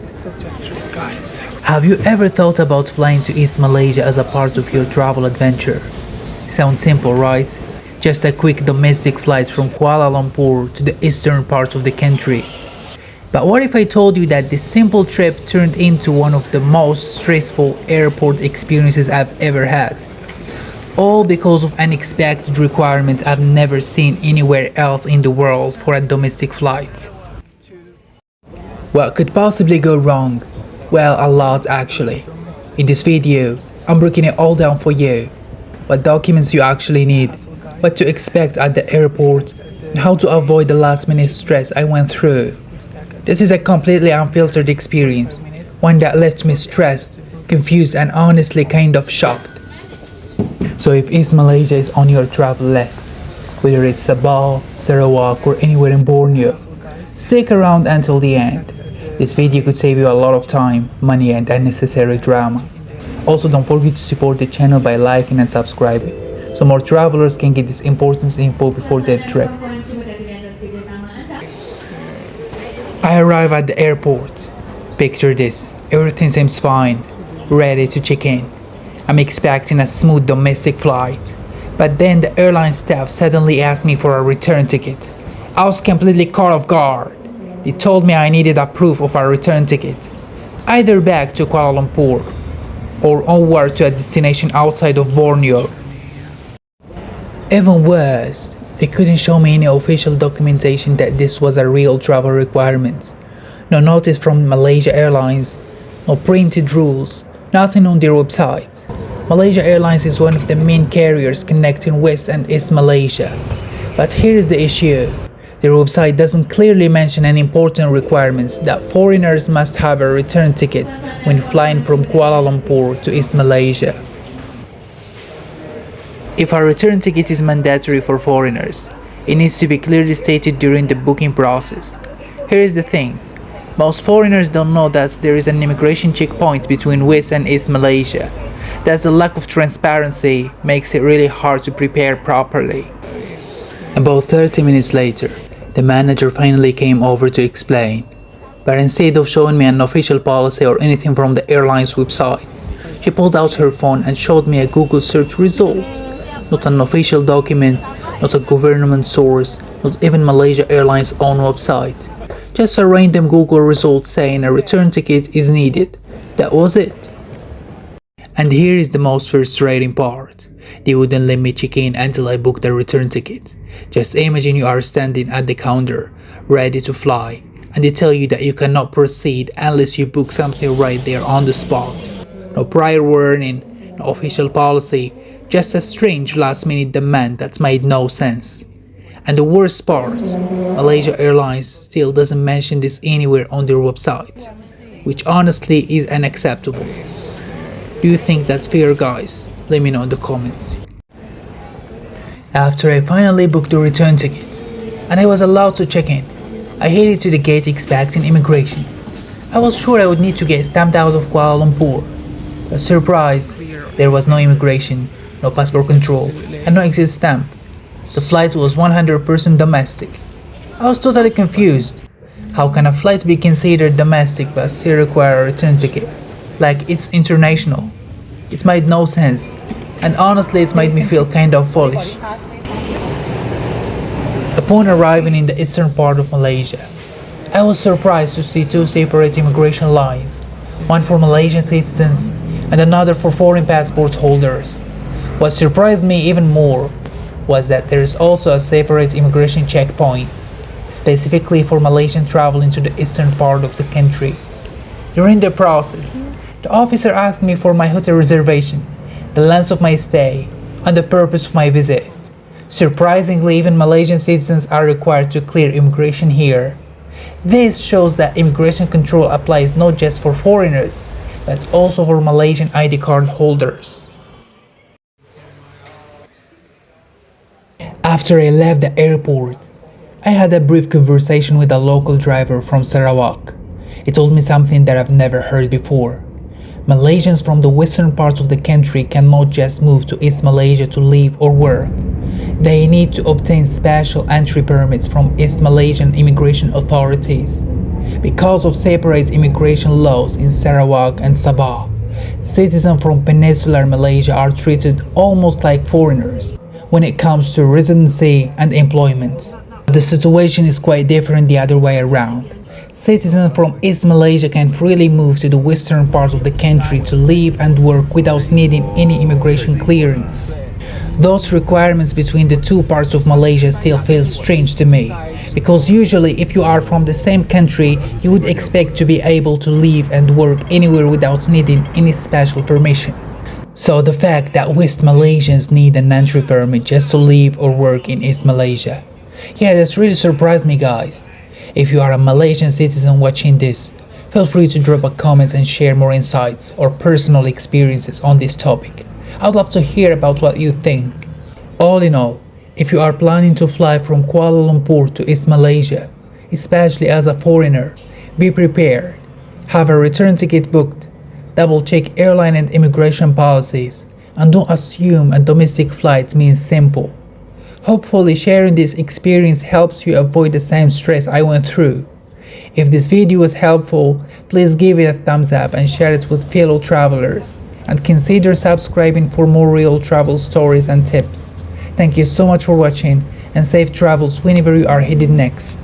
Such a stress, guys. Have you ever thought about flying to East Malaysia as a part of your travel adventure? Sounds simple, right? Just a quick domestic flight from Kuala Lumpur to the eastern part of the country. But what if I told you that this simple trip turned into one of the most stressful airport experiences I've ever had? All because of unexpected requirements I've never seen anywhere else in the world for a domestic flight. What could possibly go wrong? Well, a lot actually. In this video, I'm breaking it all down for you. What documents you actually need, what to expect at the airport, and how to avoid the last minute stress I went through. This is a completely unfiltered experience, one that left me stressed, confused and honestly kind of shocked. So if East Malaysia is on your travel list, whether it's Sabah, Sarawak or anywhere in Borneo, stick around until the end. This video could save you a lot of time, money and unnecessary drama. Also, don't forget to support the channel by liking and subscribing, so more travelers can get this important info before their trip. I arrive at the airport. Picture this, everything seems fine, ready to check in. I'm expecting a smooth domestic flight, but then the airline staff suddenly asked me for a return ticket. I was completely caught off guard. They told me I needed a proof of a return ticket, either back to Kuala Lumpur or onward to a destination outside of Borneo. Even worse, they couldn't show me any official documentation that this was a real travel requirement. No notice from Malaysia Airlines, no printed rules, nothing on their website. Malaysia Airlines is one of the main carriers connecting West and East Malaysia. But here is the issue. Their website doesn't clearly mention any important requirements that foreigners must have a return ticket when flying from Kuala Lumpur to East Malaysia. If a return ticket is mandatory for foreigners, it needs to be clearly stated during the booking process. Here is the thing. Most foreigners don't know that there is an immigration checkpoint between West and East Malaysia. Thus the lack of transparency makes it really hard to prepare properly. About 30 minutes later, the manager finally came over to explain, but instead of showing me an official policy or anything from the airline's website, she pulled out her phone and showed me a Google search result. Not an official document, not a government source, not even Malaysia Airlines' own website. Just a random Google result saying a return ticket is needed. That was it. And here is the most frustrating part. They wouldn't let me check in until I booked a return ticket. Just imagine you are standing at the counter, ready to fly, and they tell you that you cannot proceed unless you book something right there on the spot. No prior warning, no official policy, just a strange last-minute demand that made no sense. And the worst part, Malaysia Airlines still doesn't mention this anywhere on their website, which honestly is unacceptable. Do you think that's fair, guys? Let me know in the comments. After I finally booked the return ticket, and I was allowed to check in, I headed to the gate expecting immigration. I was sure I would need to get stamped out of Kuala Lumpur. But surprise, there was no immigration, no passport control, and no exit stamp. The flight was 100% domestic. I was totally confused. How can a flight be considered domestic but still require a return ticket? Like it's international. It made no sense, and honestly it made me feel kind of foolish. Upon arriving in the eastern part of Malaysia, I was surprised to see two separate immigration lines, one for Malaysian citizens and another for foreign passport holders. What surprised me even more was that there is also a separate immigration checkpoint, specifically for Malaysian traveling to the eastern part of the country. During the process, the officer asked me for my hotel reservation, the length of my stay, and the purpose of my visit. Surprisingly, even Malaysian citizens are required to clear immigration here. This shows that immigration control applies not just for foreigners, but also for Malaysian ID card holders. After I left the airport, I had a brief conversation with a local driver from Sarawak. He told me something that I've never heard before. Malaysians from the western part of the country cannot just move to East Malaysia to live or work. They need to obtain special entry permits from East Malaysian immigration authorities. Because of separate immigration laws in Sarawak and Sabah, citizens from peninsular Malaysia are treated almost like foreigners when it comes to residency and employment. The situation is quite different the other way around. Citizens from East Malaysia can freely move to the western part of the country to live and work without needing any immigration clearance. Those requirements between the two parts of Malaysia still feel strange to me, because usually if you are from the same country, you would expect to be able to live and work anywhere without needing any special permission. So the fact that West Malaysians need an entry permit just to live or work in East Malaysia, yeah, that's really surprised me, guys. If you are a Malaysian citizen watching this, feel free to drop a comment and share more insights or personal experiences on this topic. I'd love to hear about what you think. All in all, if you are planning to fly from Kuala Lumpur to East Malaysia, especially as a foreigner, be prepared. Have a return ticket booked, double check airline and immigration policies, and don't assume a domestic flight means simple. Hopefully sharing this experience helps you avoid the same stress I went through. If this video was helpful, please give it a thumbs up and share it with fellow travelers. And consider subscribing for more real travel stories and tips. Thank you so much for watching, and safe travels whenever you are headed next.